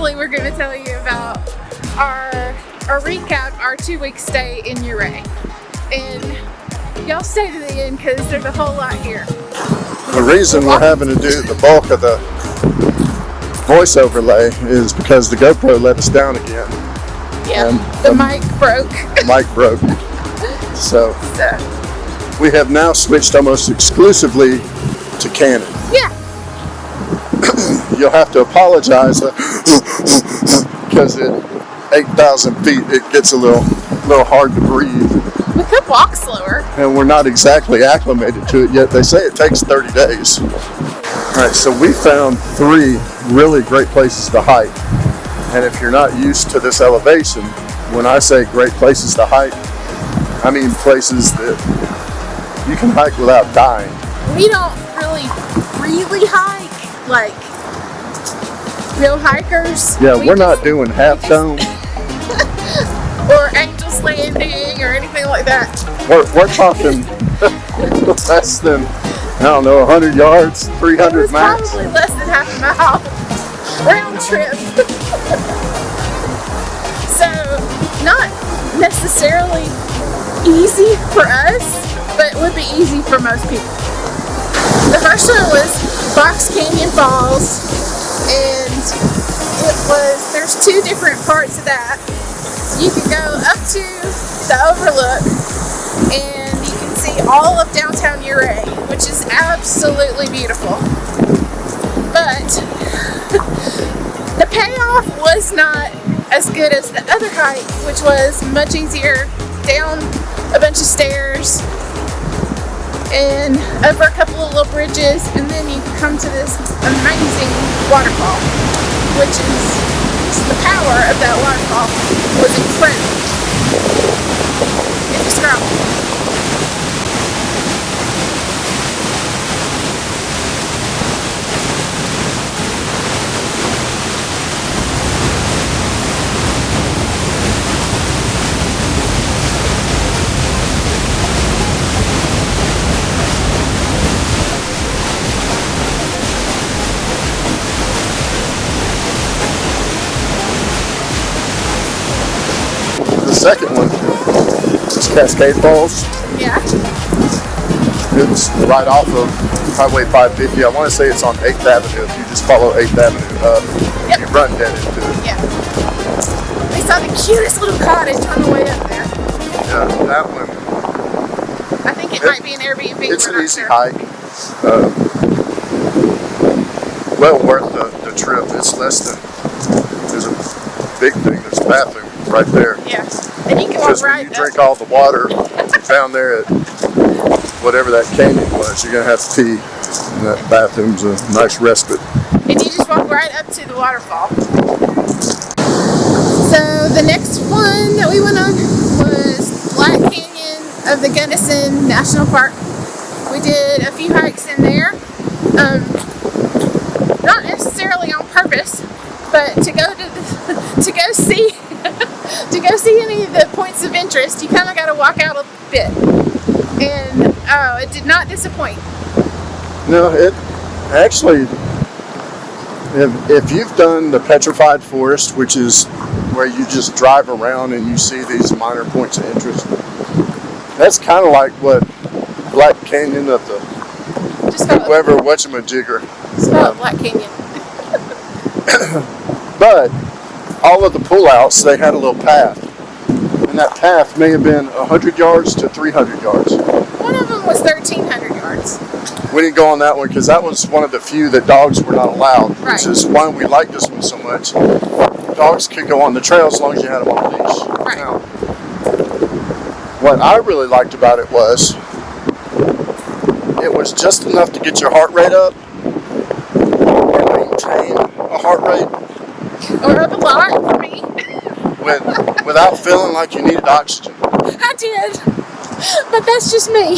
Lastly, we're going to tell you about our recap, our 2-week stay in Ouray. And y'all stay to the end because there's a whole lot here. The reason we're having to do the bulk of the voice overlay is because the GoPro let us down again. Yeah, the mic broke. The mic broke. So we have now switched almost exclusively to Canon. Yeah. You'll have to apologize because at 8,000 feet it gets a little hard to breathe. We could walk slower. And we're not exactly acclimated to it yet. They say it takes 30 days. All right, so we found 3 really great places to hike. And if you're not used to this elevation, when I say great places to hike, I mean places that you can hike without dying. We don't really hike like real hikers. Yeah, we're not doing Half Dome. Or Angel's Landing or anything like that. We're talking less than, I don't know, 100 yards, 300 max. Probably less than half a mile round trip. So, not necessarily easy for us, but it would be easy for most people. The first one was Cascade Falls, and there's 2 different parts of that. You can go up to the overlook and you can see all of downtown Ouray, which is absolutely beautiful. But the payoff was not as good as the other hike, which was much easier, down a bunch of stairs and over a couple of little bridges, and then you come to this amazing waterfall, which is the power of that waterfall was incredible. Indescribable. The second one is Cascade Falls. Yeah. It's right off of Highway 550. I want to say it's on 8th Avenue. If you just follow 8th Avenue up, Yep. you run dead into it. Yeah. We saw the cutest little cottage on the way up there. Yeah, that one. I think it might be an Airbnb. It's an easy hike. Well worth the trip. It's less than, there's a big thing, there's a bathroom right there. Yeah. And you can walk Because when right you up. drink all the water down there at whatever that canyon was, you're going to have to pee. And that bathroom's a nice respite. And you just walk right up to the waterfall. So the next one that we went on was Black Canyon of the Gunnison National Park. We did a few hikes in there. Not necessarily on purpose, but to go see any of the points of interest, you kind of got to walk out a bit. And it did not disappoint. No, it actually, if you've done the Petrified Forest, which is where you just drive around and you see these minor points of interest, that's kind of like what Black Canyon of the whoever whatchamajigger. It's about Black Canyon. But all of the pullouts, they had a little path. And that path may have been 100 yards to 300 yards. One of them was 1,300 yards. We didn't go on that one because that was one of the few that dogs were not allowed, Right. which is why we like this one so much. Dogs could go on the trail as long as you had them on a leash. Right. Now, what I really liked about it was just enough to get your heart rate up and maintain a heart rate. Or up a lot for me. Without feeling like you needed oxygen. I did. But that's just me.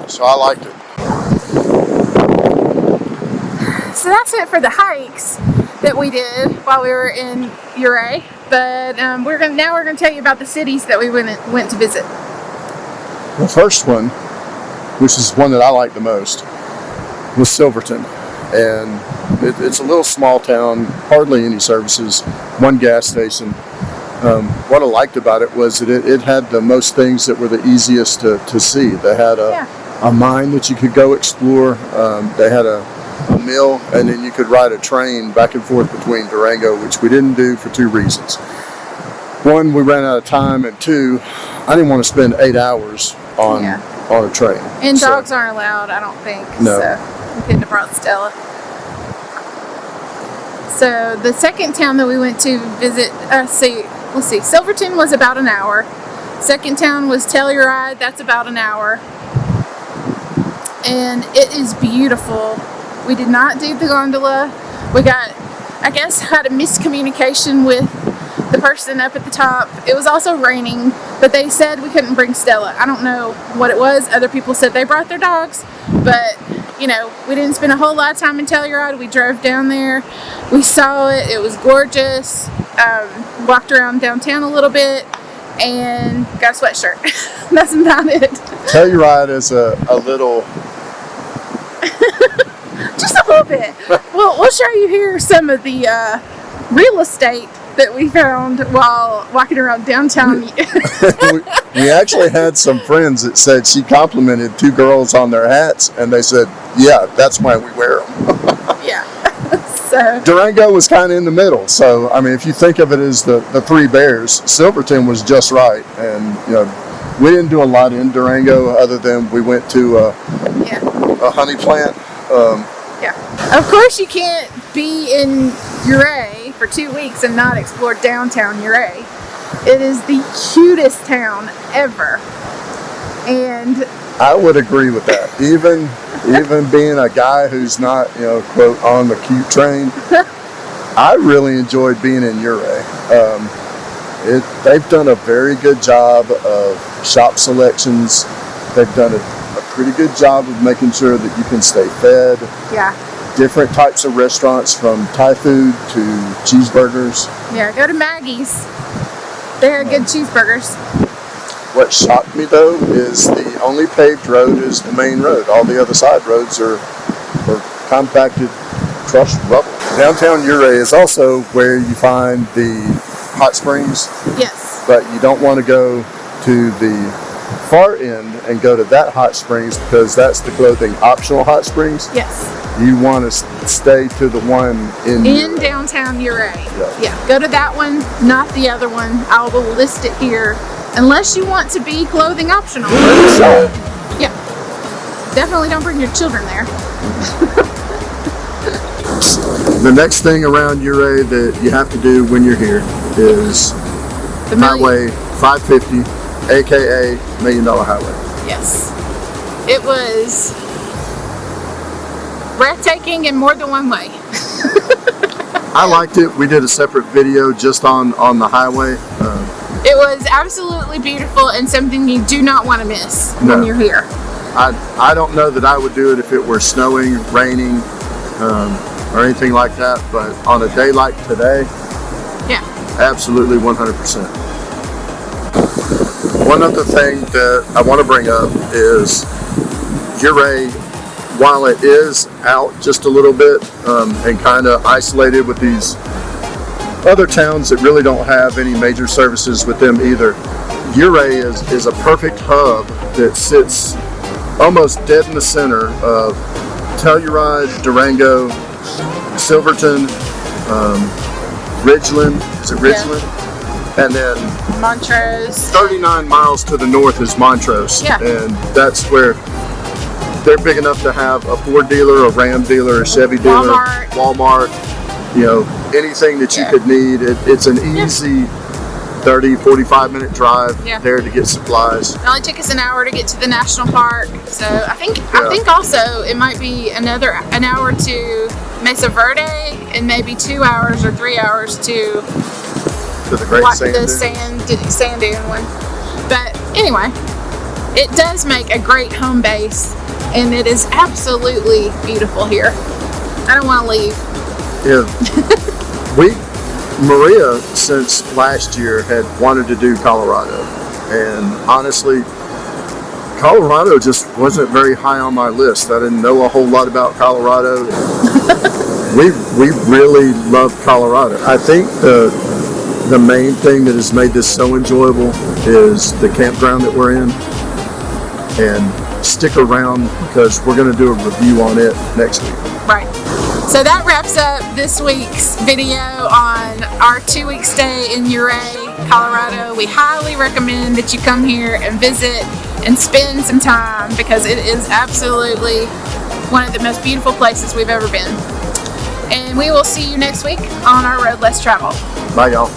So I liked it. So that's it for the hikes that we did while we were in Ouray. But we're gonna tell you about the cities that we went to visit. The first one, which is one that I liked the most, was Silverton. And It's a little small town, hardly any services, one gas station. What I liked about it was that it had the most things that were the easiest to see. They had a mine that you could go explore. They had a mill, and then you could ride a train back and forth between Durango, which we didn't do for two reasons. One, we ran out of time, and two, I didn't want to spend 8 hours on a train. And dogs aren't allowed, I don't think. No. So we couldn't have brought Stella. So the second town that we went to visit, let's see, Silverton was about an hour. Second town was Telluride, that's about an hour. And it is beautiful. We did not do the gondola. We got, I guess, had a miscommunication with the person up at the top. It was also raining, but they said we couldn't bring Stella. I don't know what it was. Other people said they brought their dogs, but you know, we didn't spend a whole lot of time in Telluride. We drove down there. We saw it. It was gorgeous. Walked around downtown a little bit and got a sweatshirt. That's about it. Telluride is a little... Just a little bit. We'll show you here some of the real estate that we found while walking around downtown. we actually had some friends that said she complimented two girls on their hats, and they said, yeah, that's why we wear them. Yeah. So Durango was kind of in the middle. So, I mean, if you think of it as the three bears, Silverton was just right. And, you know, we didn't do a lot in Durango other than we went to a honey plant. Of course, you can't be in Ouray for 2 weeks and not explore downtown Ouray. It is the cutest town ever. And I would agree with that. Even being a guy who's not, you know, quote, on the cute train, I really enjoyed being in Ouray. They've done a very good job of shop selections. They've done a pretty good job of making sure that you can stay fed. yeah. Different types of restaurants, from Thai food to cheeseburgers. Yeah, go to Maggie's. They're good cheeseburgers. What shocked me, though, is the only paved road is the main road. All the other side roads are compacted, crushed rubble. Downtown Ouray is also where you find the hot springs. Yes. But you don't want to go to the far end and go to that hot springs, because that's the clothing optional hot springs. Yes. You want to stay to the one in Ouray. Downtown Ouray. Yeah. Go to that one, not the other one. I will list it here, unless you want to be clothing optional. Yeah. Definitely don't bring your children there. The next thing around Ouray that you have to do when you're here is Highway 550, aka $1 Million Highway. Yes. It was breathtaking in more than one way. I liked it. We did a separate video just on the highway. It was absolutely beautiful and something you do not want to miss when you're here. I don't know that I would do it if it were snowing, raining, or anything like that, but on a day like today, absolutely 100%. One other thing that I want to bring up is Ouray, while it is out just a little bit and kind of isolated with these other towns that really don't have any major services with them either, Ouray is a perfect hub that sits almost dead in the center of Telluride, Durango, Silverton, Ridgeland. Is it Ridgeland? Yeah. And then Montrose. 39 miles to the north is Montrose. Yeah. And that's where they're big enough to have a Ford dealer, a Ram dealer, a Chevy dealer, Walmart, you know, anything that you could need. It's an easy 30, 45 minute drive there to get supplies. It only took us an hour to get to the national park. So I think also it might be an hour to Mesa Verde and maybe 2 hours or 3 hours to the Great Sand Dune one. But anyway, it does make a great home base, and it is absolutely beautiful here. I don't want to leave. Yeah. Maria, since last year, had wanted to do Colorado, and honestly, Colorado just wasn't very high on my list. I didn't know a whole lot about Colorado. we really love Colorado. I think the main thing that has made this so enjoyable is the campground that we're in. And stick around because we're going to do a review on it next week. Right. So that wraps up this week's video on our 2-week stay in Ouray, Colorado. We highly recommend that you come here and visit and spend some time because it is absolutely one of the most beautiful places we've ever been. And we will see you next week on our Road Less Travel. Bye, y'all.